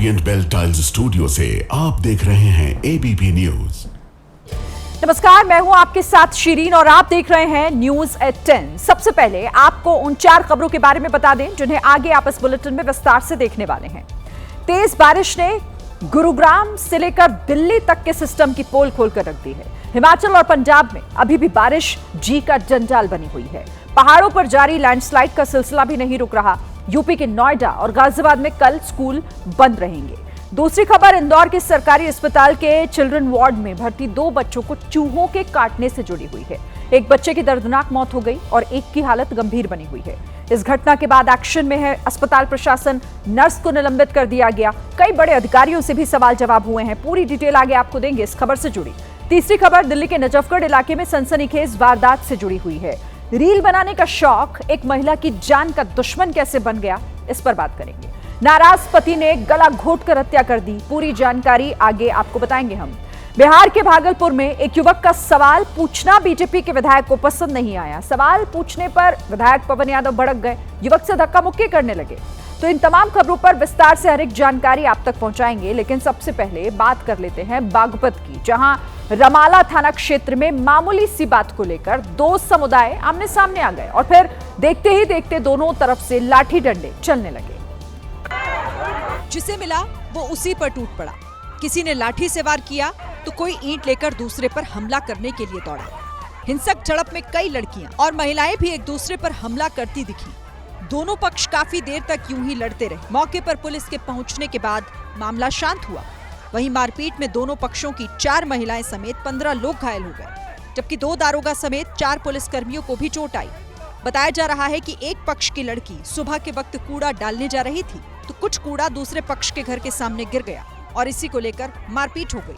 Orient bell tiles studio से आप देख रहे हैं एबीपी न्यूज। नमस्कार, मैं हूं आपके साथ शिरीन और आप देख रहे हैं न्यूज एट 10। सबसे पहले आपको उन 4 खबरों के बारे में बता दें जिन्हें आगे आप इस बुलेटिन में विस्तार से देखने वाले हैं। तेज बारिश ने गुरुग्राम से लेकर दिल्ली तक के सिस्टम की पोल खोलकर रख दी है। हिमाचल और पंजाब में अभी भी बारिश जी का जंजाल बनी हुई है। पहाड़ों पर जारी लैंडस्लाइड का सिलसिला भी नहीं रुक रहा। यूपी के नोएडा और गाजियाबाद में कल स्कूल बंद रहेंगे। दूसरी खबर इंदौर के सरकारी अस्पताल के चिल्ड्रन वार्ड में भर्ती 2 बच्चों को चूहों के काटने से जुड़ी हुई है। एक बच्चे की दर्दनाक मौत हो गई और एक की हालत गंभीर बनी हुई है। इस घटना के बाद एक्शन में है अस्पताल प्रशासन। नर्स को निलंबित कर दिया गया। कई बड़े अधिकारियों से भी सवाल जवाब हुए हैं। पूरी डिटेल आगे आपको देंगे इस खबर से जुड़ी। तीसरी खबर दिल्ली के नजफगढ़ इलाके में सनसनीखेज वारदात से जुड़ी हुई है। रील बनाने का शौक एक महिला की जान का दुश्मन कैसे बन गया, इस पर बात करेंगे। नाराज पति ने गला घोंटकर हत्या कर दी। पूरी जानकारी आगे आपको बताएंगे हम। बिहार के भागलपुर में एक युवक का सवाल पूछना बीजेपी के विधायक को पसंद नहीं आया। सवाल पूछने पर विधायक पवन यादव भड़क गए, युवक से धक्का मुक्की करने लगे। तो इन तमाम खबरों पर विस्तार से हर एक जानकारी आप तक पहुंचाएंगे, लेकिन सबसे पहले बात कर लेते हैं बागपत की, जहां रमाला थाना क्षेत्र में मामूली सी बात को लेकर 2 समुदाय आमने सामने आ गए और फिर देखते ही देखते दोनों तरफ से लाठी डंडे चलने लगे। जिसे मिला वो उसी पर टूट पड़ा। किसी ने लाठी से वार किया तो कोई ईंट लेकर दूसरे पर हमला करने के लिए दौड़ा। हिंसक झड़प में कई लड़कियां और महिलाएं भी एक दूसरे पर हमला करती दिखी। दोनों पक्ष काफी देर तक यूं ही लड़ते रहे। मौके पर पुलिस के पहुंचने के बाद मामला शांत हुआ। वहीं मारपीट में दोनों पक्षों की 4 महिलाएं समेत 15 लोग घायल हो गए, जबकि 2 दारोगा समेत 4 पुलिसकर्मियों को भी चोट आई। बताया जा रहा है कि एक पक्ष की लड़की सुबह के वक्त कूड़ा डालने जा रही थी तो कुछ कूड़ा दूसरे पक्ष के घर के सामने गिर गया और इसी को लेकर मारपीट हो गई।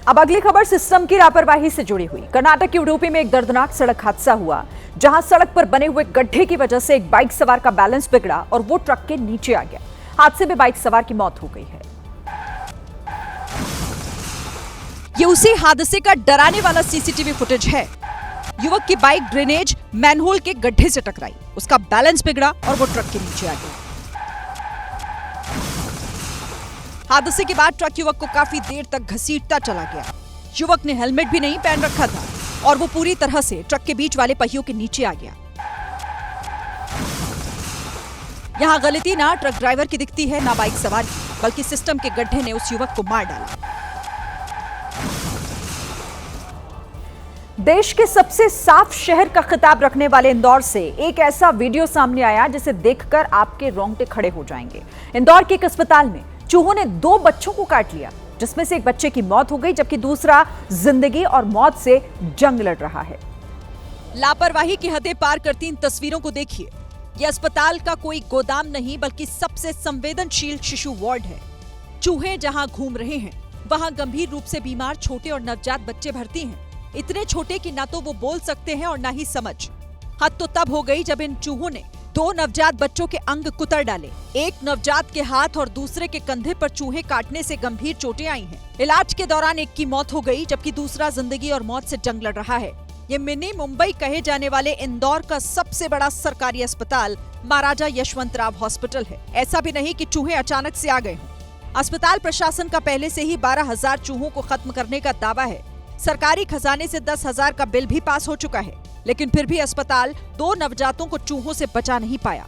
अब अगली खबर सिस्टम की लापरवाही से जुड़ी हुई। कर्नाटक के उडुपी में एक दर्दनाक सड़क हादसा हुआ, जहां सड़क पर बने हुए गड्ढे की वजह से एक बाइक सवार का बैलेंस बिगड़ा और वो ट्रक के नीचे आ गया। हादसे में बाइक सवार की मौत हो गई है। ये उसी हादसे का डराने वाला सीसीटीवी फुटेज है। युवक की बाइक ड्रेनेज मैनहोल के गड्ढे से टकराई, उसका बैलेंस बिगड़ा और वो ट्रक के नीचे आ गया। हादसे के बाद ट्रक युवक को काफी देर तक घसीटता चला गया। युवक ने हेलमेट भी नहीं पहन रखा था और वो पूरी तरह से ट्रक के बीच वाले पहियों के नीचे आ गया। यहाँ गलती ना ट्रक ड्राइवर की दिखती है ना बाइक सवार की, बल्कि सिस्टम के गड्ढे ने उस युवक को मार डाला। देश के सबसे साफ शहर का खिताब रखने वाले इंदौर से एक ऐसा वीडियो सामने आया जिसे देखकर आपके रोंगटे खड़े हो जाएंगे। इंदौर के एक अस्पताल में चूहों ने 2 बच्चों को काट लिया, जिसमें से एक बच्चे की मौत हो गई, जबकि दूसरा जिंदगी और मौत से जंग लड़ रहा है। लापरवाही की हदें पार करती इन तस्वीरों को देखिए। यह अस्पताल का कोई गोदाम नहीं बल्कि सबसे संवेदनशील शिशु वार्ड है। चूहे जहां घूम रहे हैं वहां गंभीर रूप से बीमार छोटे और नवजात बच्चे भर्ती हैं। इतने छोटे कि ना तो वो बोल सकते हैं और ना ही समझ। हद तो तब हो गई जब इन चूहों ने 2 नवजात बच्चों के अंग कुतर डाले। एक नवजात के हाथ और दूसरे के कंधे पर चूहे काटने से गंभीर चोटें आई हैं। इलाज के दौरान एक की मौत हो गई, जबकि दूसरा जिंदगी और मौत से जंग लड़ रहा है। ये मिनी मुंबई कहे जाने वाले इंदौर का सबसे बड़ा सरकारी अस्पताल महाराजा यशवंतराव हॉस्पिटल है। ऐसा भी नहीं कि चूहे अचानक से आ गए हों। अस्पताल प्रशासन का पहले से ही 12,000 चूहों को खत्म करने का दावा है। सरकारी खजाने से 10,000 का बिल भी पास हो चुका है, लेकिन फिर भी अस्पताल 2 नवजातों को चूहों से बचा नहीं पाया।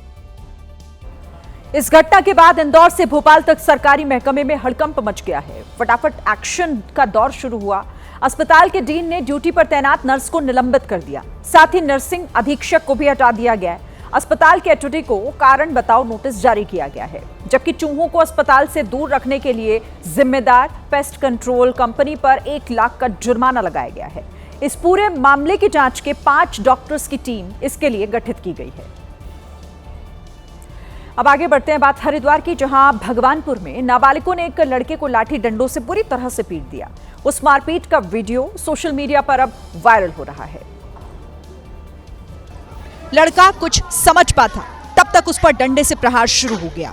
इस घटना के बाद इंदौर से भोपाल तक सरकारी महकमे में हड़कंप मच गया है। फटाफट एक्शन का दौर शुरू हुआ। अस्पताल के डीन ने ड्यूटी पर तैनात नर्स को निलंबित कर दिया। साथ ही नर्सिंग अधीक्षक को भी हटा दिया गया है। अस्पताल के एचओडी को कारण बताओ नोटिस जारी किया गया है, जबकि चूहों को अस्पताल से दूर रखने के लिए जिम्मेदार पेस्ट कंट्रोल कंपनी पर 1 लाख का जुर्माना लगाया गया है। इस पूरे मामले की जांच के 5 डॉक्टर्स की टीम इसके लिए गठित की गई है। अब आगे बढ़ते हैं बात हरिद्वार की, जहां भगवानपुर में नाबालिगों ने एक लड़के को लाठी डंडों से बुरी तरह से पीट दिया। उस मारपीट का वीडियो सोशल मीडिया पर अब वायरल हो रहा है। लड़का कुछ समझ पाता तब तक उस पर डंडे से प्रहार शुरू हो गया।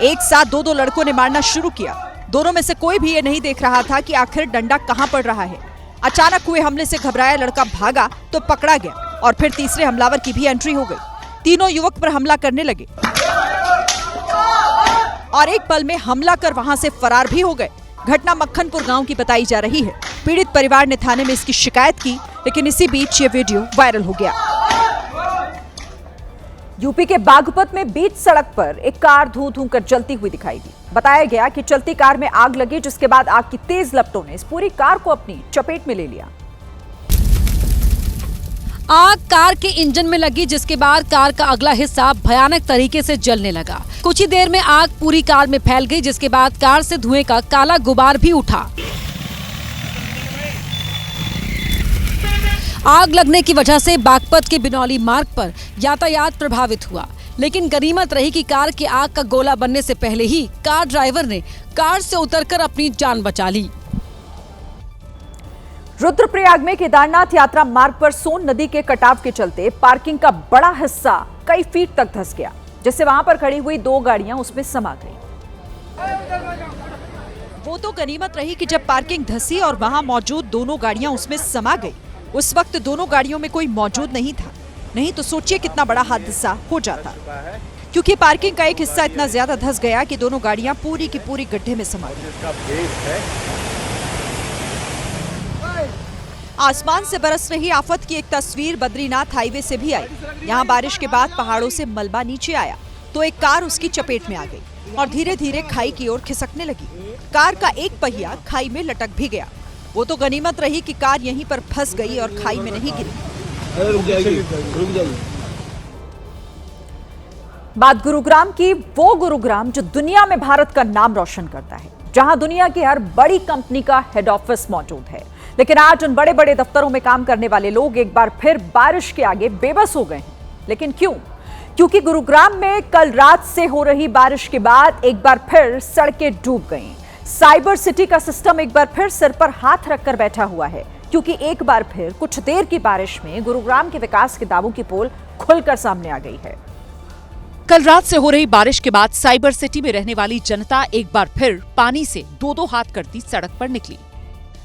एक साथ 2 लड़कों ने मारना शुरू किया। दोनों में से कोई भी ये नहीं देख रहा था कि आखिर डंडा कहां पड़ रहा है। अचानक हुए हमले से घबराया लड़का भागा तो पकड़ा गया और फिर तीसरे हमलावर की भी एंट्री हो गई। तीनों युवक पर हमला करने लगे और एक पल में हमला कर वहां से फरार भी हो गए। घटना मक्खनपुर गांव की बताई जा रही है। पीड़ित परिवार ने थाने में इसकी शिकायत की, लेकिन इसी बीच ये वीडियो वायरल हो गया। यूपी के बागपत में बीच सड़क पर एक कार धू धू कर जलती हुई दिखाई दी। बताया गया कि चलती कार में आग लगी, जिसके बाद आग की तेज लपटों ने इस पूरी कार को अपनी चपेट में ले लिया। आग कार के इंजन में लगी, जिसके बाद कार का अगला हिस्सा भयानक तरीके से जलने लगा। कुछ ही देर में आग पूरी कार में फैल गई, जिसके बाद कार से धुएं का काला गुबार भी उठा। आग लगने की वजह से बागपत के बिनौली मार्ग पर यातायात प्रभावित हुआ, लेकिन गनीमत रही कि कार की आग का गोला बनने से पहले ही कार ड्राइवर ने कार से उतरकर अपनी जान बचा ली। रुद्रप्रयाग में केदारनाथ यात्रा मार्ग पर सोन नदी के कटाव के चलते पार्किंग का बड़ा हिस्सा कई फीट तक धंस गया, जिससे वहां पर खड़ी हुई 2 गाड़ियां उसमें समा गईं। वो तो गनीमत रही कि जब पार्किंग धंसी और वहां मौजूद दोनों गाड़ियां उसमें समा गई। उस वक्त दोनों गाड़ियों में कोई मौजूद नहीं था, नहीं तो सोचिए कितना बड़ा हादसा हो जाता, क्योंकि पार्किंग का एक हिस्सा इतना ज्यादा धंस गया कि दोनों गाड़ियां पूरी की पूरी गड्ढे में समा गई। आसमान से बरस रही आफत की एक तस्वीर बद्रीनाथ हाईवे से भी आई। यहाँ बारिश के बाद पहाड़ों से मलबा नीचे आया तो एक कार उसकी चपेट में आ गई और धीरे धीरे खाई की ओर खिसकने लगी। कार का एक पहिया खाई में लटक भी गया। वो तो गनीमत रही कि कार यहीं पर फंस गई और खाई में नहीं गिरी। रुक जाइए। बात गुरुग्राम की, वो गुरुग्राम जो दुनिया में भारत का नाम रोशन करता है, जहां दुनिया की हर बड़ी कंपनी का हेड ऑफिस मौजूद है। लेकिन आज उन बड़े बड़े दफ्तरों में काम करने वाले लोग एक बार फिर बारिश के आगे बेबस हो गए हैं। लेकिन क्यों? क्योंकि गुरुग्राम में कल रात से हो रही बारिश के बाद एक बार फिर सड़कें डूब गईं। साइबर सिटी का सिस्टम एक बार फिर सिर पर हाथ रखकर बैठा हुआ है, क्योंकि एक बार फिर कुछ देर की बारिश में गुरुग्राम के विकास के दावों की पोल खुलकर सामने आ गई है। कल रात से हो रही बारिश के बाद साइबर सिटी में रहने वाली जनता एक बार फिर पानी से 2-2 हाथ करती सड़क पर निकली।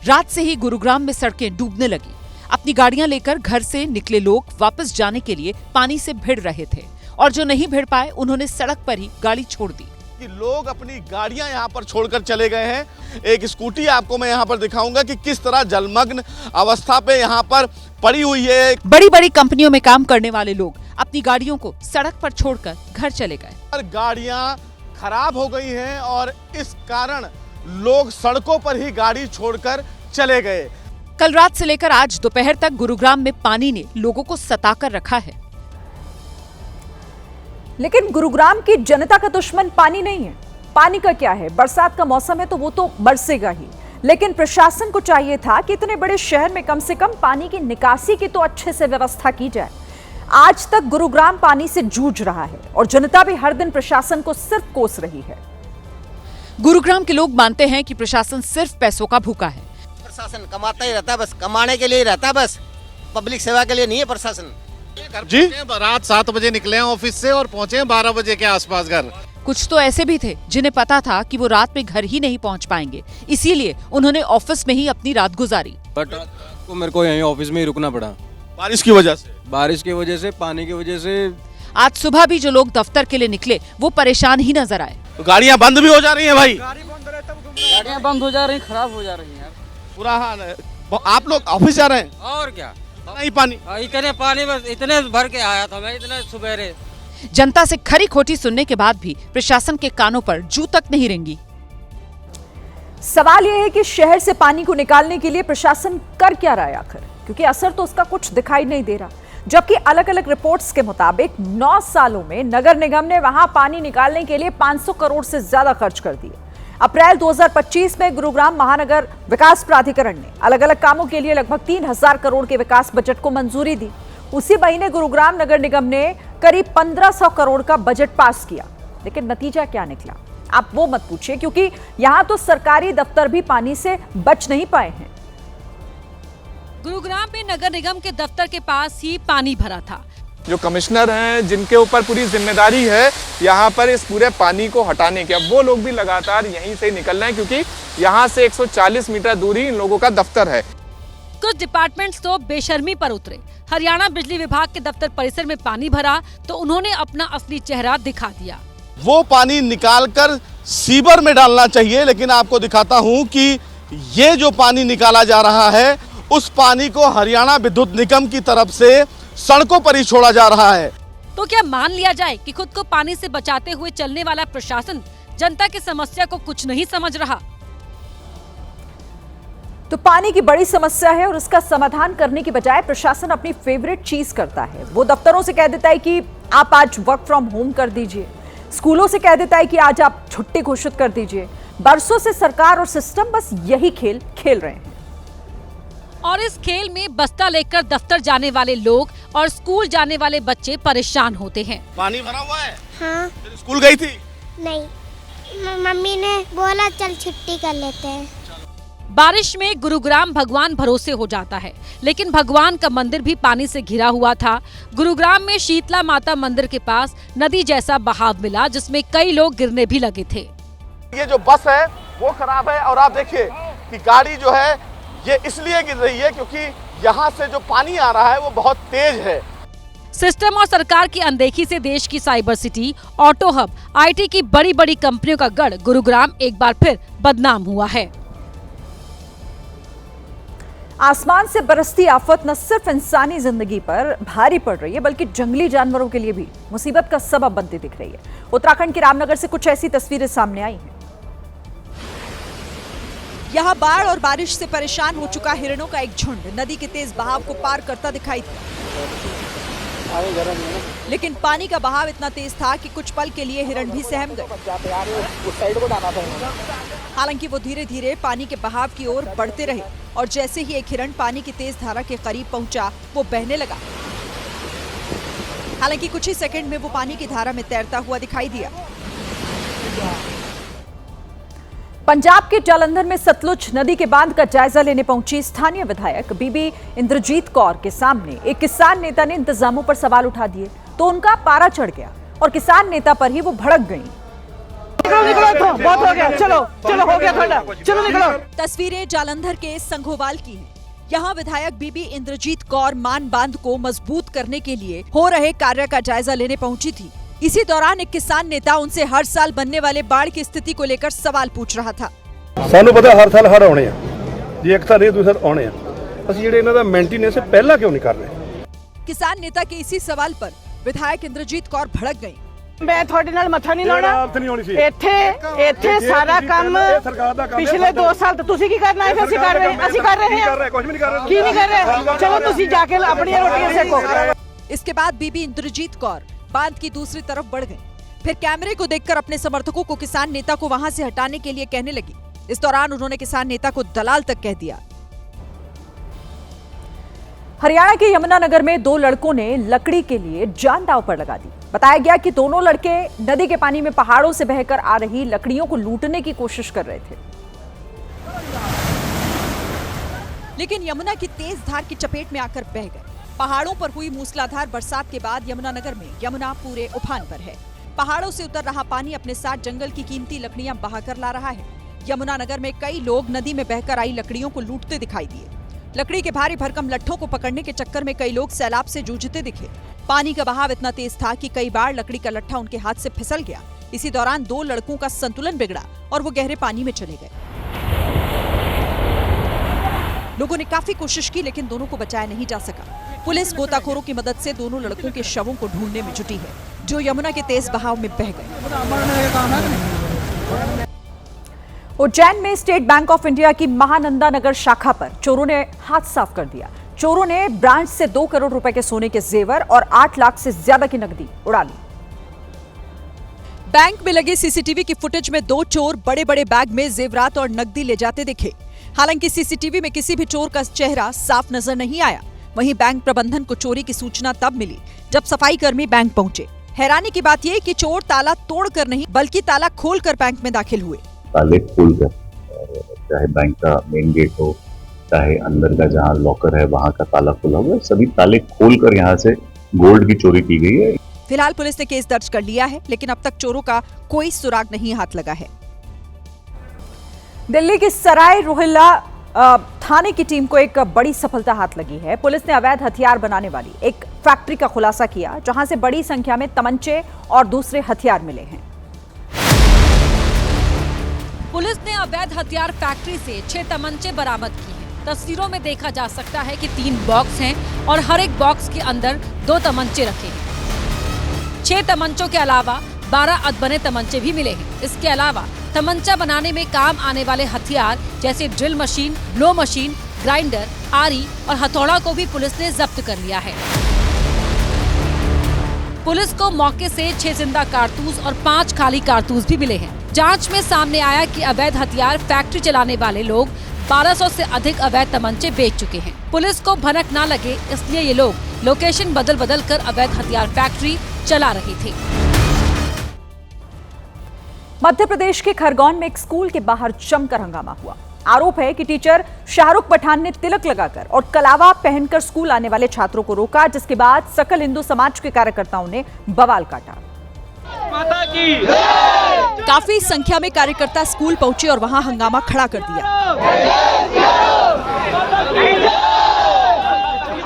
रात से ही गुरुग्राम में सड़कें डूबने लगी। अपनी गाड़ियां लेकर घर से निकले लोग वापस जाने के लिए पानी से भिड़ रहे थे, और जो नहीं भिड़ पाए उन्होंने सड़क पर ही गाड़ी छोड़ दी। कि लोग अपनी गाड़ियां यहां पर छोड़कर चले गए हैं। एक स्कूटी आपको मैं यहां पर दिखाऊंगा कि किस तरह जलमग्न अवस्था पे यहां पर पड़ी हुई है। बड़ी बड़ी कंपनियों में काम करने वाले लोग अपनी गाड़ियों को सड़क पर छोड़कर घर चले गए। गाड़ियां खराब हो गई हैं और इस कारण लोग सड़कों पर ही गाड़ी छोड़कर चले गए। कल रात से लेकर आज दोपहर तक गुरुग्राम में पानी ने लोगों को सताकर रखा है। लेकिन गुरुग्राम की जनता का दुश्मन पानी नहीं है। पानी का क्या है, बरसात का मौसम है तो वो तो बरसेगा ही। लेकिन प्रशासन को चाहिए था कि इतने बड़े शहर में कम से कम पानी की निकासी की तो अच्छे से व्यवस्था की जाए। आज तक गुरुग्राम पानी से जूझ रहा है और जनता भी हर दिन प्रशासन को सिर्फ कोस रही है। गुरुग्राम के लोग मानते हैं कि प्रशासन सिर्फ पैसों का भूखा है। प्रशासन कमाता ही रहता है, बस कमाने के लिए ही रहता है, बस पब्लिक सेवा के लिए नहीं है प्रशासन। जी रात 7 बजे निकले हैं ऑफिस से और पहुंचे 12 बजे के आसपास घर। कुछ तो ऐसे भी थे जिन्हें पता था कि वो रात में घर ही नहीं पहुंच पाएंगे, इसीलिए उन्होंने ऑफिस में ही अपनी रात गुजारी। बट मेरे को यहीं ऑफिस में ही रुकना पड़ा, बारिश की वजह से, पानी की वजह से। आज सुबह भी जो लोग दफ्तर के लिए निकले वो परेशान ही नजर आए। तो गाड़ियां बंद भी हो जा रही हैं भाई, गाड़ियाँ बंद हो जा रही, खराब हो जा रही हैं। बुरा हाल है। आप लोग ऑफिस जा रहे हैं? और क्या, नहीं पानी, इतने पानी बस इतने भर के आया था मैं, इतने सुबेरे। जनता से खरी खोटी सुनने के बाद भी प्रशासन के कानों पर जू तक नहीं रेंगी। सवाल यह है कि शहर से पानी को निकालने के लिए प्रशासन कर क्या रहा है आखिर, क्योंकि असर तो उसका कुछ दिखाई नहीं दे रहा। जबकि अलग अलग रिपोर्ट्स के मुताबिक 9 सालों में नगर निगम ने वहां पानी निकालने के लिए 500 करोड़ से ज्यादा खर्च कर दिए। अप्रैल 2025 में गुरुग्राम महानगर विकास प्राधिकरण ने अलग अलग कामों के लिए लगभग 3000 करोड़ के विकास बजट को मंजूरी दी। उसी महीने गुरुग्राम नगर निगम ने करीब 1500 करोड़ का बजट पास किया। लेकिन नतीजा क्या निकला, आप वो मत पूछिए, क्योंकि यहां तो सरकारी दफ्तर भी पानी से बच नहीं पाए हैं। गुरुग्राम में नगर निगम के दफ्तर के पास ही पानी भरा था। जो कमिश्नर हैं जिनके ऊपर पूरी जिम्मेदारी है यहाँ पर इस पूरे पानी को हटाने की, अब वो लोग भी लगातार यहीं से निकल रहे हैं, क्योंकि यहाँ से 140 मीटर दूरी इन लोगों का दफ्तर है। कुछ डिपार्टमेंट्स तो बेशर्मी पर उतरे। हरियाणा बिजली विभाग के दफ्तर परिसर में पानी भरा तो उन्होंने अपना असली चेहरा दिखा दिया। वो पानी निकालकर सीवर में डालना चाहिए, लेकिन आपको दिखाता हूं कि ये जो पानी निकाला जा रहा है उस पानी को हरियाणा विद्युत निगम की तरफ से सड़कों पर ही छोड़ा जा रहा है। तो क्या मान लिया जाए कि खुद को पानी से बचाते हुए चलने वाला प्रशासन जनता की समस्या को कुछ नहीं समझ रहा? तो पानी की बड़ी समस्या है और उसका समाधान करने की बजाय प्रशासन अपनी फेवरेट चीज करता है। वो दफ्तरों से कह देता है कि आप आज वर्क फ्रॉम होम कर दीजिए, स्कूलों से कह देता है कि आज आप छुट्टी घोषित कर दीजिए। बरसों से सरकार और सिस्टम बस यही खेल खेल रहे हैं। और इस खेल में बस्ता लेकर दफ्तर जाने वाले लोग और स्कूल जाने वाले बच्चे परेशान होते हैं। पानी भरा हुआ है? हाँ। फिर स्कूल गई थी? नहीं, मम्मी ने बोला चल छुट्टी कर लेते हैं। बारिश में गुरुग्राम भगवान भरोसे हो जाता है, लेकिन भगवान का मंदिर भी पानी से घिरा हुआ था। गुरुग्राम में शीतला माता मंदिर के पास नदी जैसा बहाव मिला, जिसमें कई लोग गिरने भी लगे थे। ये जो बस है वो खराब है और आप देखिए कि गाड़ी जो है ये इसलिए गिर रही है क्योंकि यहाँ से जो पानी आ रहा है वो बहुत तेज है। सिस्टम और सरकार की अनदेखी से देश की cyber city, auto hub, IT की बड़ी बड़ी कंपनियों का गढ़ गुरुग्राम एक बार फिर बदनाम हुआ है। आसमान से बरसती आफत न सिर्फ इंसानी जिंदगी पर भारी पड़ रही है बल्कि जंगली जानवरों के लिए भी मुसीबत का सबब बनती दिख रही है। उत्तराखंड के रामनगर से कुछ ऐसी तस्वीरें सामने आई हैं। यहाँ बाढ़ और बारिश से परेशान हो चुका हिरणों का एक झुंड नदी के तेज बहाव को पार करता दिखाई दिया, लेकिन पानी का बहाव इतना तेज था कि कुछ पल के लिए हिरण भी सहम गए। हालांकि वो धीरे धीरे पानी के बहाव की ओर बढ़ते रहे और जैसे ही एक हिरण पानी की तेज धारा के करीब पहुंचा वो बहने लगा। हालांकि कुछ ही सेकंड में वो पानी की धारा में तैरता हुआ दिखाई दिया। पंजाब के जालंधर में सतलुज नदी के बांध का जायजा लेने पहुंची स्थानीय विधायक बीबी इंद्रजीत कौर के सामने एक किसान नेता ने इंतजामों पर सवाल उठा दिए तो उनका पारा चढ़ गया और किसान नेता पर ही वो भड़क गईं। निकलो, बहुत हो गया, चलो हो गया थोड़ा, चलो निकलो। तस्वीरें जालंधर के संघोवाल की हैं। यहाँ विधायक बीबी इंद्रजीत कौर मान बांध को मजबूत करने के लिए हो रहे कार्य का जायजा लेने पहुंची थी। इसी दौरान एक किसान नेता उनसे हर साल बनने वाले बाढ़ की स्थिति को लेकर सवाल पूछ रहा था। सानू पता हर साल हड़ आने जी, एक साल नहीं दूसरा आने असं जेडे इन्हां दा मेंटेनेंस पहला क्यों नहीं कर रहे? किसान नेता के इसी सवाल पर विधायक इंद्रजीत कौर भड़क गयी। मैं थोड़े नाल मत्था नहीं लाना, इत्थे सारा काम पिछले 2 साल तो तुसी की करना है, ਅਸੀਂ कर रहे हैं कुछ भी नहीं कर रहे, की नहीं कर रहे, चलो तुसी जाके अपनी रोटियां सेको। इसके बाद बीबी इंद्रजीत कौर बांध की दूसरी तरफ बढ़ गई। फिर कैमरे को देखकर अपने समर्थकों को किसान नेता को वहां से हटाने के लिए कहने लगी। इस दौरान उन्होंने किसान नेता को दलाल तक कह दिया। हरियाणा के यमुनानगर में 2 लड़कों ने लकड़ी के लिए जान दांव पर लगा दी। बताया गया कि दोनों लड़के नदी के पानी में पहाड़ों से बहकर आ रही लकड़ियों को लूटने की कोशिश कर रहे थे, लेकिन यमुना की तेज धार की चपेट में आकर बह गए। पहाड़ों पर हुई मूसलाधार बरसात के बाद यमुनानगर में यमुना पूरे उफान पर है। पहाड़ों से उतर रहा पानी अपने साथ जंगल की कीमती लकड़ियां बहाकर ला रहा है। यमुनानगर में कई लोग नदी में बहकर आई लकड़ियों को लूटते दिखाई दिए। लकड़ी के भारी भरकम लट्ठों को पकड़ने के चक्कर में कई लोग सैलाब से जूझते दिखे। पानी का बहाव इतना तेज था कि कई बार लकड़ी का लट्ठा उनके हाथ से फिसल गया। इसी दौरान 2 लड़कों का संतुलन बिगड़ा और वो गहरे पानी में चले गए। लोगों ने काफी कोशिश की लेकिन दोनों को बचाया नहीं जा सका। पुलिस गोताखोरों की मदद से दोनों लड़कों के शवों को ढूंढने में जुटी है, जो यमुना के तेज बहाव में बह गए। उज्जैन में स्टेट बैंक ऑफ इंडिया की महानंदा नगर शाखा पर चोरों ने हाथ साफ कर दिया। चोरों ने ब्रांच से 2 करोड़ रुपए के सोने के जेवर और 8 लाख से ज्यादा की नकदी उड़ा ली। बैंक में लगे सीसीटीवी की फुटेज में 2 चोर बड़े बड़े बैग में जेवरात और नकदी ले जाते दिखे। हालांकि सीसीटीवी में किसी भी चोर का चेहरा साफ नजर नहीं आया। वहीं बैंक प्रबंधन को चोरी की सूचना तब मिली जब सफाई कर्मी बैंक पहुंचे। हैरानी की बात यह कि चोर ताला तोड़कर नहीं बल्कि ताला खोलकर बैंक में दाखिल हुए। ताले खोलकर, चाहे बैंक का मेन गेट हो, चाहे अंदर का जहाँ लॉकर है वहाँ का ताला खुला हुआ, सभी ताले खोलकर यहाँ से गोल्ड की चोरी की गई है। फिलहाल पुलिस ने केस दर्ज कर लिया है, लेकिन अब तक चोरों का कोई सुराग नहीं हाथ लगा है। दिल्ली की सराय रोहिल्ला थाने की टीम को एक बड़ी सफलता हाथ लगी है। पुलिस ने अवैध हथियार बनाने वाली एक फैक्ट्री का खुलासा किया, जहां से बड़ी संख्या में तमंचे और दूसरे हथियार मिले हैं। पुलिस ने अवैध हथियार फैक्ट्री से 6 तमंचे बरामद किए हैं। तस्वीरों में देखा जा सकता है कि 3 बॉक्स हैं और हर एक बॉक्स के अंदर 2 तमंचे रखे हैं। 6 तमंचों के अलावा 12 अधबने तमंचे भी मिले हैं। इसके अलावा तमंचा बनाने में काम आने वाले हथियार जैसे drill machine, blow machine, grinder, आरी और हथौड़ा को भी पुलिस ने जब्त कर लिया है। पुलिस को मौके से 6 जिंदा कारतूस और 5 खाली कारतूस भी मिले हैं। जांच में सामने आया कि अवैध हथियार फैक्ट्री चलाने वाले लोग 1200 से अधिक अवैध तमंचे बेच चुके हैं। पुलिस को भनक ना लगे इसलिए ये लोग लोकेशन बदल बदल कर अवैध हथियार फैक्ट्री चला रहे थे। मध्य प्रदेश के खरगोन में एक स्कूल के बाहर जमकर हंगामा हुआ। आरोप है कि टीचर शाहरुख पठान ने तिलक लगाकर और कलावा पहनकर स्कूल आने वाले छात्रों को रोका, जिसके बाद सकल हिंदू समाज के कार्यकर्ताओं ने बवाल काटा। माता की काफी संख्या में कार्यकर्ता स्कूल पहुंचे और वहां हंगामा खड़ा कर दिया।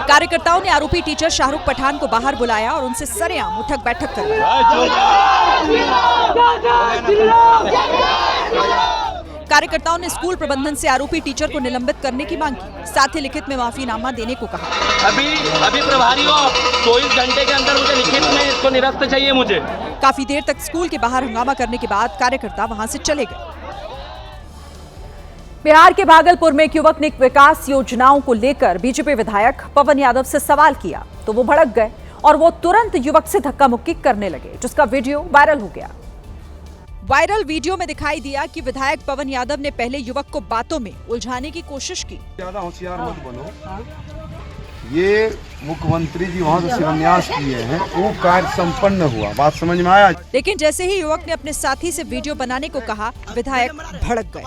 कार्यकर्ताओं ने आरोपी टीचर शाहरुख पठान को बाहर बुलाया और उनसे सरेआम उठक बैठक करवाई। कार्यकर्ताओं ने स्कूल प्रबंधन से आरोपी टीचर को निलंबित करने की मांग की, साथ ही लिखित में माफीनामा देने को कहा। अभी प्रभारी हो, 24 घंटे के अंदर मुझे लिखित में इसको निरस्त चाहिए मुझे। काफी देर तक स्कूल के बाहर हंगामा करने के बाद कार्यकर्ता वहां से चले गए। बिहार के भागलपुर में एक युवक ने विकास योजनाओं को लेकर बीजेपी विधायक पवन यादव से सवाल किया तो वो भड़क गए और वो तुरंत युवक से धक्का मुक्की करने लगे, जिसका वीडियो वायरल हो गया। वायरल वीडियो में दिखाई दिया कि विधायक पवन यादव ने पहले युवक को बातों में उलझाने की कोशिश की। ज्यादा होशियार मत बनो। ये मुख्यमंत्री जी वहाँ से शिलान्यास किए हैं, वो कार्य संपन्न हुआ, बात समझ में आया। लेकिन जैसे ही युवक ने अपने साथी से वीडियो बनाने को कहा, विधायक भड़क गए।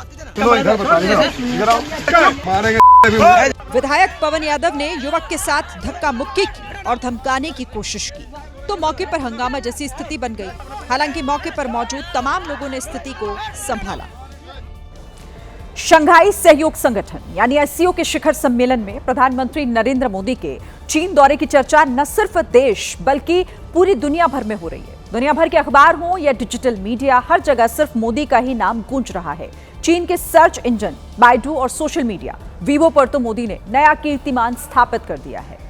विधायक पवन यादव ने युवक के साथ धक्का मुक्की की और धमकाने की कोशिश की तो मौके पर हंगामा जैसी स्थिति बन गई। हालांकि मौके पर मौजूद तमाम लोगों ने स्थिति को संभाला। शंघाई सहयोग संगठन यानी एससीओ के शिखर सम्मेलन में प्रधानमंत्री नरेंद्र मोदी के चीन दौरे की चर्चा न सिर्फ देश बल्कि पूरी दुनिया भर में हो रही है। दुनिया भर के अखबार हो या डिजिटल मीडिया, हर जगह सिर्फ मोदी का ही नाम गूंज रहा है। चीन के सर्च इंजन बाइडू और सोशल मीडिया वीवो पर तो मोदी ने नया कीर्तिमान स्थापित कर दिया है।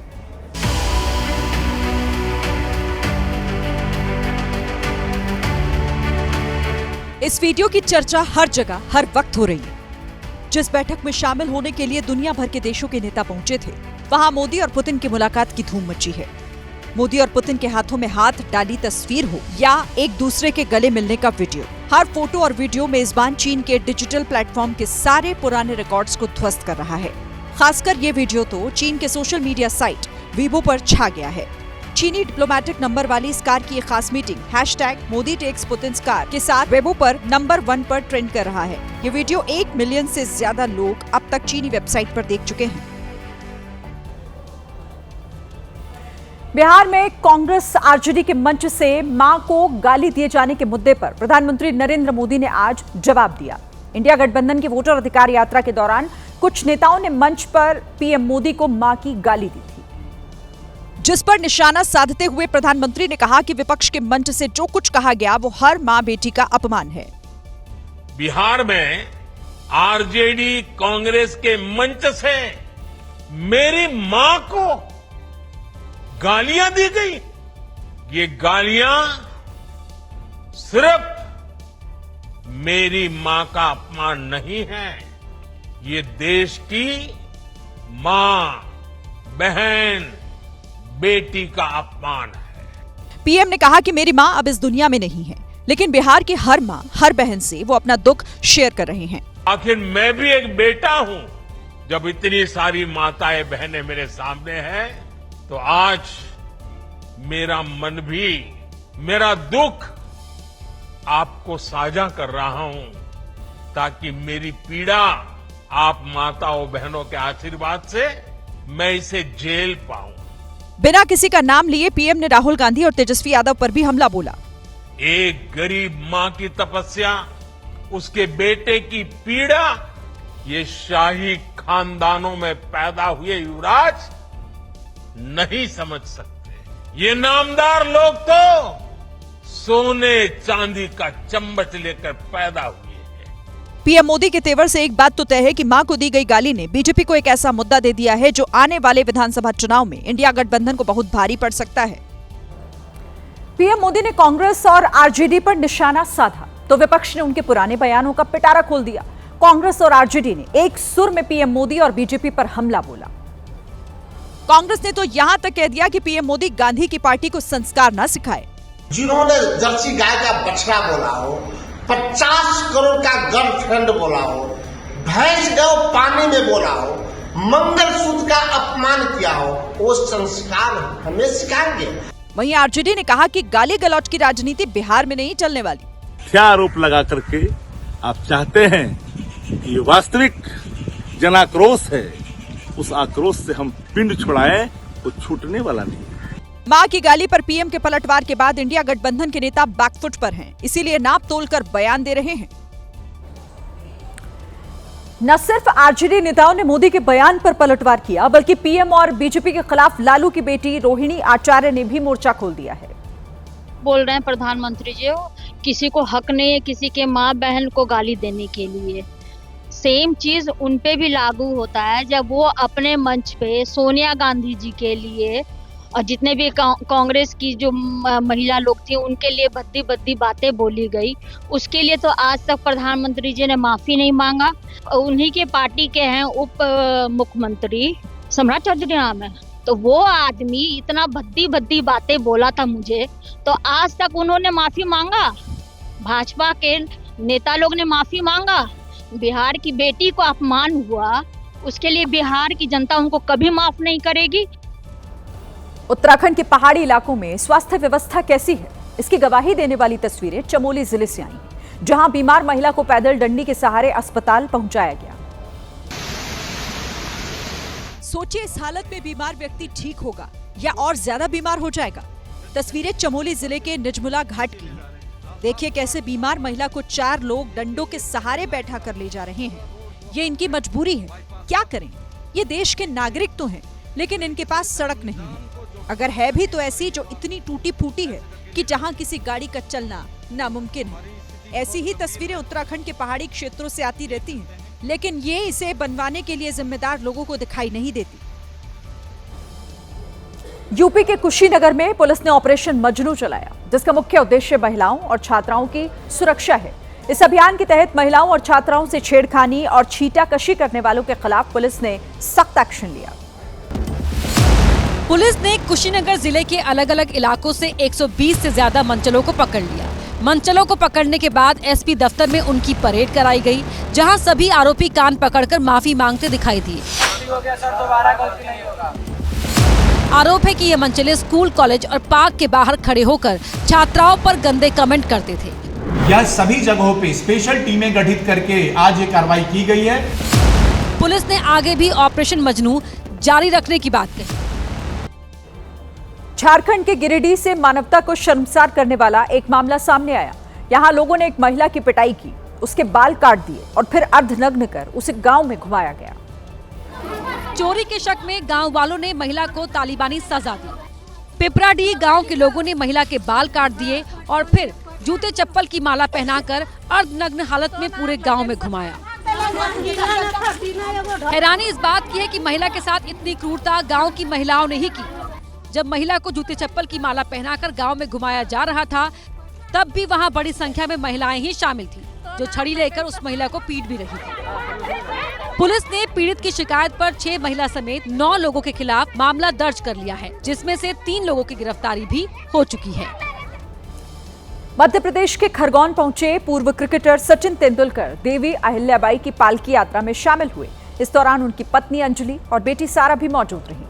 इस वीडियो की चर्चा हर जगह हर वक्त हो रही है। जिस बैठक में शामिल होने के लिए दुनिया भर के देशों के नेता पहुंचे थे, वहां मोदी और पुतिन की मुलाकात की धूम मची है। मोदी और पुतिन के हाथों में हाथ डाली तस्वीर हो या एक दूसरे के गले मिलने का वीडियो, हर फोटो और वीडियो मेजबान चीन के डिजिटल प्लेटफॉर्म के सारे पुराने रिकॉर्ड्स को ध्वस्त कर रहा है। खासकर ये वीडियो तो चीन के सोशल मीडिया साइट वीवो पर छा गया है। चीनी डिप्लोमेटिक नंबर वाली इस कार की एक खास मीटिंग #मोदी टेक्स पुतिन्स कार के साथ वेबो पर नंबर 1 पर ट्रेंड कर रहा है। ये वीडियो 1 मिलियन से ज्यादा लोग अब तक चीनी वेबसाइट पर देख चुके हैं। बिहार में कांग्रेस आरजेडी के मंच से मां को गाली दिए जाने के मुद्दे पर प्रधानमंत्री नरेंद्र मोदी ने आज जवाब दिया। इंडिया गठबंधन की वोटर अधिकार यात्रा के दौरान कुछ नेताओं ने मंच पर पीएम मोदी को मां की गाली दी थी, जिस पर निशाना साधते हुए प्रधानमंत्री ने कहा कि विपक्ष के मंच से जो कुछ कहा गया वो हर मां बेटी का अपमान है। बिहार में आरजेडी कांग्रेस के मंच से मेरी मां को गालियां दी गई। ये गालियां सिर्फ मेरी मां का अपमान नहीं है, ये देश की मां, बहन, बेटी का अपमान है। पीएम ने कहा कि मेरी मां अब इस दुनिया में नहीं है, लेकिन बिहार की हर मां, हर बहन से वो अपना दुख शेयर कर रहे हैं। आखिर मैं भी एक बेटा हूं। जब इतनी सारी माताएं बहनें मेरे सामने हैं, तो आज मेरा मन भी, मेरा दुख आपको साझा कर रहा हूं, ताकि मेरी पीड़ा आप माताओं बहनों के आशीर्वाद से मैं इसे झेल पाऊं। बिना किसी का नाम लिए पीएम ने राहुल गांधी और तेजस्वी यादव पर भी हमला बोला। एक गरीब मां की तपस्या, उसके बेटे की पीड़ा, ये शाही खानदानों में पैदा हुए युवराज नहीं समझ सकते। ये नामदार लोग तो सोने चांदी का चम्मच लेकर पैदा हुए। पीएम मोदी के तेवर से एक बात तो तय है कि मां को दी गई गाली ने बीजेपी को एक ऐसा मुद्दा दे दिया है जो आने वाले विधानसभा चुनाव में इंडिया गठबंधन को बहुत भारी पड़ सकता है। पीएम मोदी ने कांग्रेस और आरजेडी पर निशाना साधा तो विपक्ष ने उनके पुराने बयानों का पिटारा खोल दिया। कांग्रेस और आरजेडी ने एक सुर में पीएम मोदी और बीजेपी पर हमला बोला। कांग्रेस ने तो यहां तक कह दिया कि पीएम मोदी गांधी की पार्टी को संस्कार न सिखाए। जिन्होंने जर्सी गाय का बछड़ा बोला हो, 50 करोड़ का गर्लफ्रेंड बोला हो, भैंस गौ पानी में बोला हो, मंगलसूत्र का अपमान किया हो, वो संस्कार हमें सिखाएंगे। वहीं आरजेडी ने कहा कि गाली गलौज की राजनीति बिहार में नहीं चलने वाली। क्या आरोप लगा करके आप चाहते हैं कि ये वास्तविक जन आक्रोश है, उस आक्रोश से हम पिंड छुड़ाएं, वो छूटने वाला नहीं। मां की गाली पर पीएम के पलटवार के बाद इंडिया गठबंधन के नेता बैकफुट पर हैं, इसीलिए नाप तोलकर बयान दे रहे हैं। न सिर्फ आरजेडी नेताओं ने मोदी के बयान पर पलटवार किया, बल्कि पीएम और बीजेपी के खिलाफ लालू की बेटी रोहिणी आचार्य ने भी मोर्चा खोल दिया है। बोल रहे हैं प्रधानमंत्री जी, किसी को हक नहीं है किसी के माँ बहन को गाली देने के लिए। सेम चीज उन पे भी लागू होता है जब वो अपने मंच पे सोनिया गांधी जी के लिए और जितने भी कांग्रेस की जो महिला लोग थी उनके लिए भद्दी भद्दी बातें बोली गई, उसके लिए तो आज तक प्रधानमंत्री जी ने माफी नहीं मांगा। उन्हीं के पार्टी के हैं उप मुख्यमंत्री सम्राट चौधरी नाम है, तो वो आदमी इतना भद्दी भद्दी बातें बोला था मुझे, तो आज तक उन्होंने माफी मांगा? भाजपा के नेता लोग ने माफी मांगा? बिहार की बेटी को अपमान हुआ, उसके लिए बिहार की जनता उनको कभी माफ नहीं करेगी। उत्तराखंड के पहाड़ी इलाकों में स्वास्थ्य व्यवस्था कैसी है, इसकी गवाही देने वाली तस्वीरें चमोली जिले से आई, जहां बीमार महिला को पैदल डंडी के सहारे अस्पताल पहुंचाया गया। सोचिए इस हालत में बीमार व्यक्ति ठीक होगा या और ज्यादा बीमार हो जाएगा। तस्वीरें चमोली जिले के निजमुला घाट की हैं। देखिए कैसे बीमार महिला को 4 लोग डंडों के सहारे बैठा कर ले जा रहे हैं। ये इनकी मजबूरी है, क्या करें? ये देश के नागरिक तो हैं, लेकिन इनके पास सड़क नहीं है। अगर है भी तो ऐसी जो इतनी टूटी फूटी है कि जहां किसी गाड़ी का चलना नामुमकिन है। ऐसी ही तस्वीरें उत्तराखंड के पहाड़ी क्षेत्रों से आती रहती हैं, लेकिन ये इसे बनवाने के लिए जिम्मेदार लोगों को दिखाई नहीं देती। यूपी के कुशीनगर में पुलिस ने ऑपरेशन मजनू चलाया, जिसका मुख्य उद्देश्य महिलाओं और छात्राओं की सुरक्षा है। इस अभियान के तहत महिलाओं और छात्राओं से छेड़खानी और छीटाकशी करने वालों के खिलाफ पुलिस ने सख्त एक्शन लिया। पुलिस ने कुशीनगर जिले के अलग अलग इलाकों से 120 से ज्यादा मंचलों को पकड़ लिया। मंचलों को पकड़ने के बाद एसपी दफ्तर में उनकी परेड कराई गई, जहां सभी आरोपी कान पकड़कर माफी मांगते दिखाई दिए। आरोप है कि ये मंचले स्कूल, कॉलेज और पार्क के बाहर खड़े होकर छात्राओं पर गंदे कमेंट करते थे। यह सभी जगहों पे स्पेशल टीमें गठित करके आज ये कार्रवाई की गई है। पुलिस ने आगे भी ऑपरेशन मजनू जारी रखने की बात कही। झारखंड के गिरिडीह से मानवता को शर्मसार करने वाला एक मामला सामने आया। यहां लोगों ने एक महिला की पिटाई की, उसके बाल काट दिए और फिर अर्धनग्न कर उसे गांव में घुमाया गया। चोरी के शक में गांव वालों ने महिला को तालिबानी सजा दी। पिपराडीह गांव के लोगों ने महिला के बाल काट दिए और फिर जूते चप्पल की माला पहनाकर अर्धनग्न हालत में पूरे गांव में घुमाया। हैरानी इस बात की है कि महिला के साथ इतनी क्रूरता गांव की महिलाओं ने ही की। जब महिला को जूते चप्पल की माला पहनाकर गांव में घुमाया जा रहा था, तब भी वहां बड़ी संख्या में महिलाएं ही शामिल थीं, जो छड़ी लेकर उस महिला को पीट भी रही थी। पुलिस ने पीड़ित की शिकायत पर 6 महिला समेत 9 लोगों के खिलाफ मामला दर्ज कर लिया है, जिसमें से 3 लोगों की गिरफ्तारी भी हो चुकी है। मध्य प्रदेश के खरगोन पहुंचे पूर्व क्रिकेटर सचिन तेंदुलकर देवी अहिल्याबाई की पालकी यात्रा में शामिल हुए। इस दौरान उनकी पत्नी अंजलि और बेटी सारा भी मौजूद रही।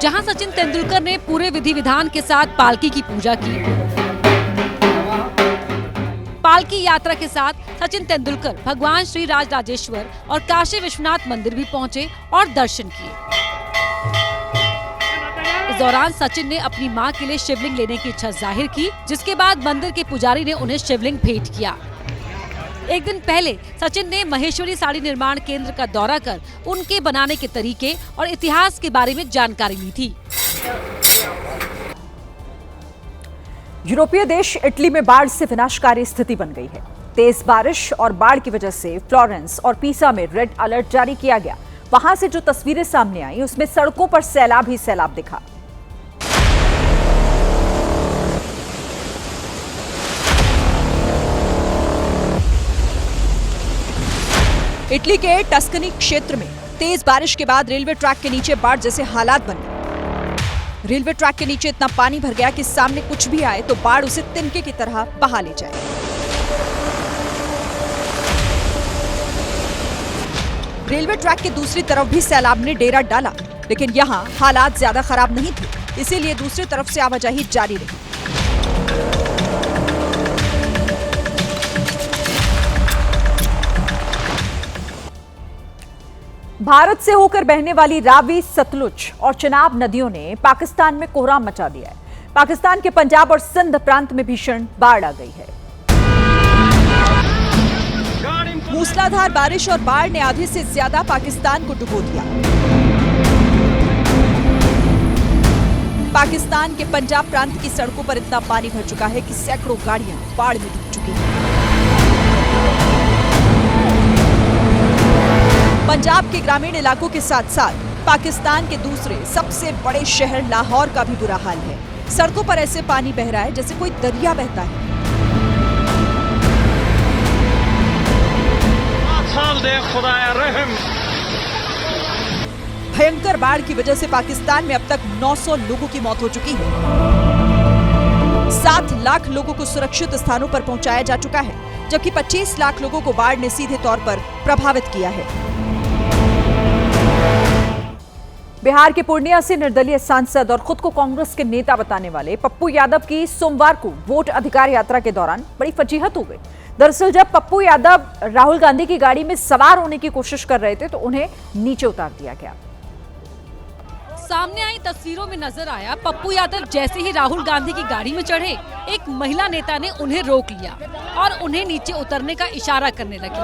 जहां सचिन तेंदुलकर ने पूरे विधि विधान के साथ पालकी की पूजा की। पालकी यात्रा के साथ सचिन तेंदुलकर भगवान श्री राजराजेश्वर और काशी विश्वनाथ मंदिर भी पहुंचे और दर्शन किए। इस दौरान सचिन ने अपनी मां के लिए शिवलिंग लेने की इच्छा जाहिर की, जिसके बाद मंदिर के पुजारी ने उन्हें शिवलिंग भेंट किया। एक दिन पहले सचिन ने महेश्वरी साड़ी निर्माण केंद्र का दौरा कर उनके बनाने के तरीके और इतिहास के बारे में जानकारी ली थी। यूरोपीय देश इटली में बाढ़ से विनाशकारी स्थिति बन गई है। तेज बारिश और बाढ़ की वजह से फ्लोरेंस और पीसा में रेड अलर्ट जारी किया गया। वहां से जो तस्वीरें सामने आई उसमें सड़कों पर सैलाब ही सैलाब दिखा। इटली के टस्कनी क्षेत्र में तेज बारिश के बाद रेलवे ट्रैक के नीचे बाढ़ जैसे हालात बन गए। रेलवे ट्रैक के नीचे इतना पानी भर गया कि सामने कुछ भी आए तो बाढ़ उसे तिनके की तरह बहा ले जाए। रेलवे ट्रैक के दूसरी तरफ भी सैलाब ने डेरा डाला, लेकिन यहाँ हालात ज्यादा खराब नहीं थे, इसीलिए दूसरी तरफ से आवाजाही जारी रही। भारत से होकर बहने वाली रावी, सतलुज और चिनाब नदियों ने पाकिस्तान में कोहराम मचा दिया है। पाकिस्तान के पंजाब और सिंध प्रांत में भीषण बाढ़ आ गई है। मूसलाधार बारिश और बाढ़ ने आधे से ज्यादा पाकिस्तान को डुबो दिया। पाकिस्तान के पंजाब प्रांत की सड़कों पर इतना पानी भर चुका है कि सैकड़ों गाड़ियां बाढ़ में डूब चुकी हैं। पंजाब के ग्रामीण इलाकों के साथ साथ पाकिस्तान के दूसरे सबसे बड़े शहर लाहौर का भी बुरा हाल है। सड़कों पर ऐसे पानी बह रहा है जैसे कोई दरिया बहता है। भयंकर बाढ़ की वजह से पाकिस्तान में अब तक 900 लोगों की मौत हो चुकी है। 7 लाख लोगों को सुरक्षित स्थानों पर पहुंचाया जा चुका है, जबकि 25 लाख लोगों को बाढ़ ने सीधे तौर पर प्रभावित किया है। बिहार के पूर्णिया से निर्दलीय सांसद और खुद को कांग्रेस के नेता बताने वाले पप्पू यादव की सोमवार को वोट अधिकार यात्रा के दौरान बड़ी फजीहत हो गई। दरअसल जब पप्पू यादव राहुल गांधी की गाड़ी में सवार होने की कोशिश कर रहे थे तो उन्हें नीचे उतार दिया गया। सामने आई तस्वीरों में नजर आया पप्पू यादव जैसे ही राहुल गांधी की गाड़ी में चढ़े, एक महिला नेता ने उन्हें रोक लिया और उन्हें नीचे उतरने का इशारा करने लगी।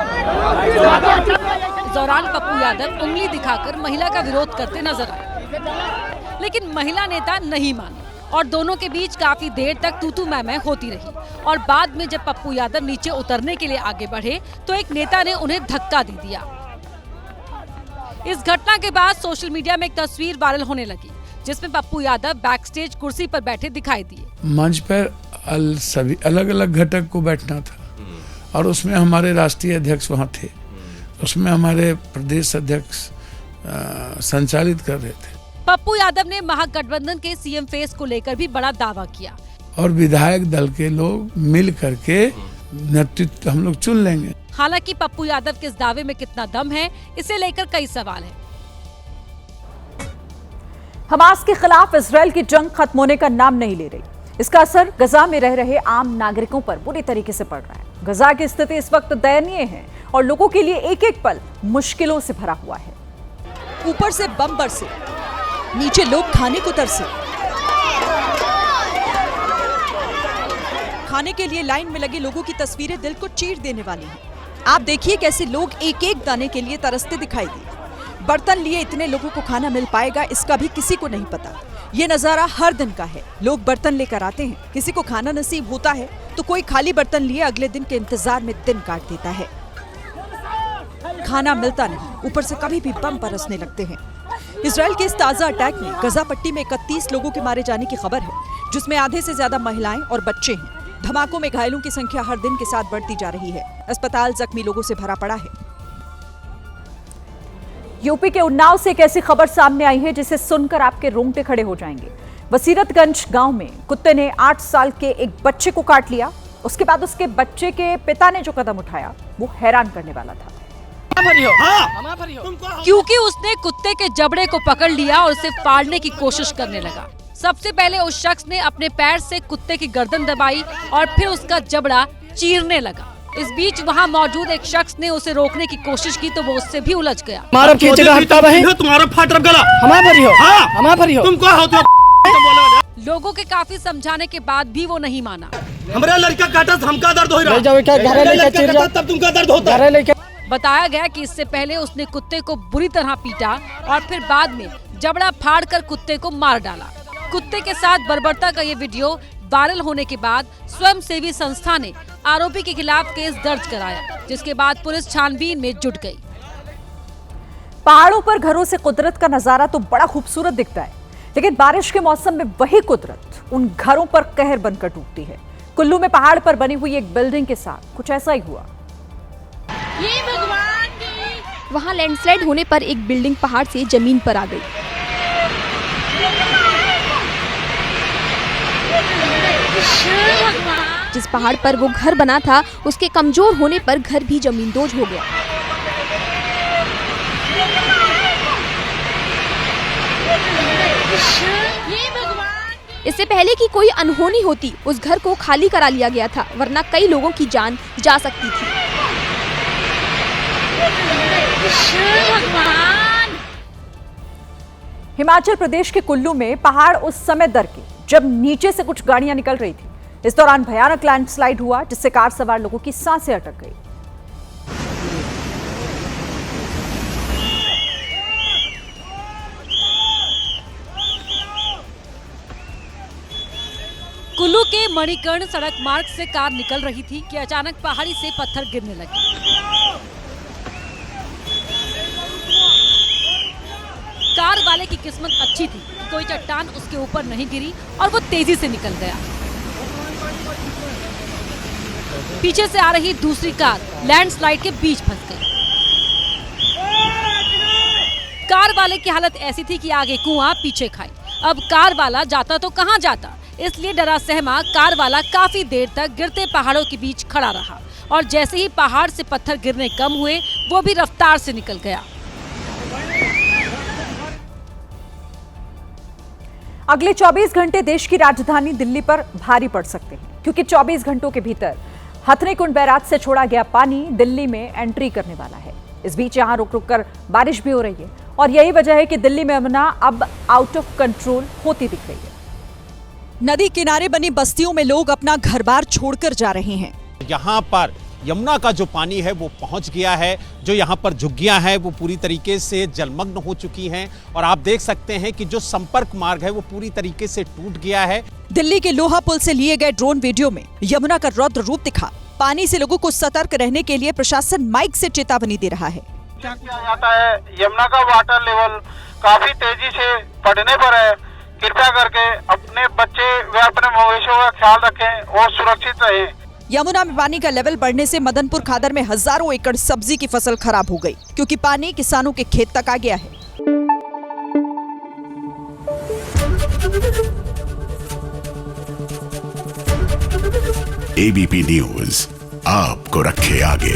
इस दौरान पप्पू यादव उंगली दिखाकर महिला का विरोध करते नजर आए, लेकिन महिला नेता नहीं मानी और दोनों के बीच काफी देर तक तू-तू मैं होती रही। और बाद में जब पप्पू यादव नीचे उतरने के लिए आगे बढ़े तो एक नेता ने उन्हें धक्का दे दिया। इस घटना के बाद सोशल मीडिया में एक तस्वीर वायरल होने लगी जिसमें पप्पू यादव बैक स्टेज कुर्सी पर बैठे दिखाई दिए। मंच पर सभी अलग अलग घटक को बैठना था और उसमें हमारे राष्ट्रीय अध्यक्ष वहाँ थे, उसमें हमारे प्रदेश अध्यक्ष संचालित कर रहे थे। पप्पू यादव ने महागठबंधन के सीएम फेस को लेकर भी बड़ा दावा किया और विधायक दल के लोग मिल करके नेतृत्व हम लोग चुन लेंगे। हालांकि पप्पू यादव के इस दावे में कितना दम है, इसे लेकर कई सवाल हैं। हमास के खिलाफ इजरायल की जंग खत्म होने का नाम नहीं ले रही। इसका असर गजा में रह रहे आम नागरिकों पर बुरी तरीके से पड़ रहा है। गजा की स्थिति इस वक्त दयनीय है और लोगों के लिए एक एक पल मुश्किलों से भरा हुआ है। ऊपर से बम बरसे, नीचे लोग खाने को तरसे। खाने के लिए लाइन में लगे लोगों की तस्वीरें दिल को चीर देने वाली हैं। आप देखिए कैसे लोग एक एक दाने के लिए तरसते दिखाई दिए। बर्तन लिए इतने लोगों को खाना मिल पाएगा इसका भी किसी को नहीं पता। ये नजारा हर दिन का है। लोग बर्तन लेकर आते हैं, किसी को खाना नसीब होता है तो कोई खाली बर्तन लिए अगले दिन के इंतजार में दिन काट देता है। खाना मिलता नहीं, ऊपर से कभी भी बम बरसने लगते हैं। इजराइल के इस ताजा अटैक में गजा पट्टी में 31 लोगों के मारे जाने की खबर है, जिसमें आधे से ज्यादा महिलाएं और बच्चे हैं। धमाकों में घायलों की संख्या हर दिन के साथ बढ़ती जा रही है। अस्पताल जख्मी लोगों से भरा पड़ा है। यूपी के उन्नाव से एक ऐसी खबर सामने आई है जिसे सुनकर आपके रोंगटे खड़े हो जाएंगे। वसीरतगंज गांव में कुत्ते ने 8 साल के एक बच्चे को काट लिया। उसके बाद उसके बच्चे के पिता ने जो कदम उठाया वो हैरान करने वाला था। क्योंकि उसने कुत्ते के जबड़े को पकड़ लिया और उसे फाड़ने की कोशिश करने लगा। सबसे पहले उस शख्स ने अपने पैर से कुत्ते की गर्दन दबाई और फिर उसका जबड़ा चीरने लगा। इस बीच वहां मौजूद एक शख्स ने उसे रोकने की कोशिश की तो वो उससे भी उलझ गया। तुम्हारा फाट गला हमारा तुम क्या होते हो? लोगों के काफी समझाने के बाद भी वो नहीं माना। हमारा लड़का काटा हमका दर्द हो रहा, तब तुमका दर्द होता। बताया गया कि इससे पहले उसने कुत्ते को बुरी तरह पीटा और फिर बाद में जबड़ा फाड़कर कुत्ते को मार डाला। कुत्ते के साथ बर्बरता का ये वीडियो वायरल होने के बाद स्वयंसेवी संस्था ने आरोपी के खिलाफ केस दर्ज कराया, जिसके बाद पुलिस छानबीन में जुट गई। पहाड़ों पर घरों से कुदरत का नजारा तो बड़ा खूबसूरत दिखता है, लेकिन बारिश के मौसम में वही कुदरत उन घरों पर कहर बनकर टूटती है। कुल्लू में पहाड़ पर बनी हुई एक बिल्डिंग के साथ कुछ ऐसा ही हुआ। ये भगवान की। वहाँ लैंडस्लाइड होने पर एक बिल्डिंग पहाड़ से जमीन पर आ गई। जिस पहाड़ पर वो घर बना था, उसके कमजोर होने पर घर भी जमींदोज हो गया। इससे पहले कि कोई अनहोनी होती, उस घर को खाली करा लिया गया था, वरना कई लोगों की जान जा सकती थी। हिमाचल प्रदेश के कुल्लू में पहाड़ उस समय दरके जब नीचे से कुछ गाड़ियां निकल रही थी। इस दौरान भयानक लैंडस्लाइड हुआ, जिससे कार सवार लोगों की सांसें अटक गई। कुल्लू के मणिकर्ण सड़क मार्ग से कार निकल रही थी कि अचानक पहाड़ी से पत्थर गिरने लगे। कार वाले की किस्मत अच्छी थी कि कोई चट्टान उसके ऊपर नहीं गिरी और वो तेजी से निकल गया। पीछे से आ रही दूसरी कार लैंडस्लाइड के बीच फंस गई। कार वाले की हालत ऐसी थी कि आगे कुआं पीछे खाई। अब कार वाला जाता तो कहां जाता, इसलिए डरा सहमा कार वाला काफी देर तक गिरते पहाड़ों के बीच खड़ा रहा और जैसे ही पहाड़ से पत्थर गिरने कम हुए, वो भी रफ्तार से निकल गया। अगले 24 घंटे देश की राजधानी दिल्ली पर भारी पड़ सकते हैं, क्योंकि 24 घंटों के भीतर हथनीकुंड बैराज से छोड़ा गया पानी दिल्ली में एंट्री करने वाला है। इस बीच यहां रुक रुक कर बारिश भी हो रही है और यही वजह है कि दिल्ली में यमुना अब आउट ऑफ कंट्रोल होती दिख रही है। नदी किनारे बनी बस्तियों में लोग अपना घर-बार छोड़कर जा रहे हैं। यहाँ पर यमुना का जो पानी है वो पहुंच गया है। जो यहाँ पर झुग्गियां हैं वो पूरी तरीके से जलमग्न हो चुकी हैं और आप देख सकते हैं कि जो संपर्क मार्ग है वो पूरी तरीके से टूट गया है। दिल्ली के लोहा पुल से लिए गए ड्रोन वीडियो में यमुना का रौद्र रूप दिखा। पानी से लोगों को सतर्क रहने के लिए प्रशासन माइक से चेतावनी दे रहा है। क्या किया जाता है, यमुना का वाटर लेवल काफी तेजी से बढ़ने पर है। कृपया करके अपने बच्चे व अपने मवेशियों का ख्याल रखें और सुरक्षित रहें। यमुना में पानी का लेवल बढ़ने से मदनपुर खादर में हजारों एकड़ सब्जी की फसल खराब हो गई, क्योंकि पानी किसानों के खेत तक आ गया है। एबीपी न्यूज आपको रखे आगे।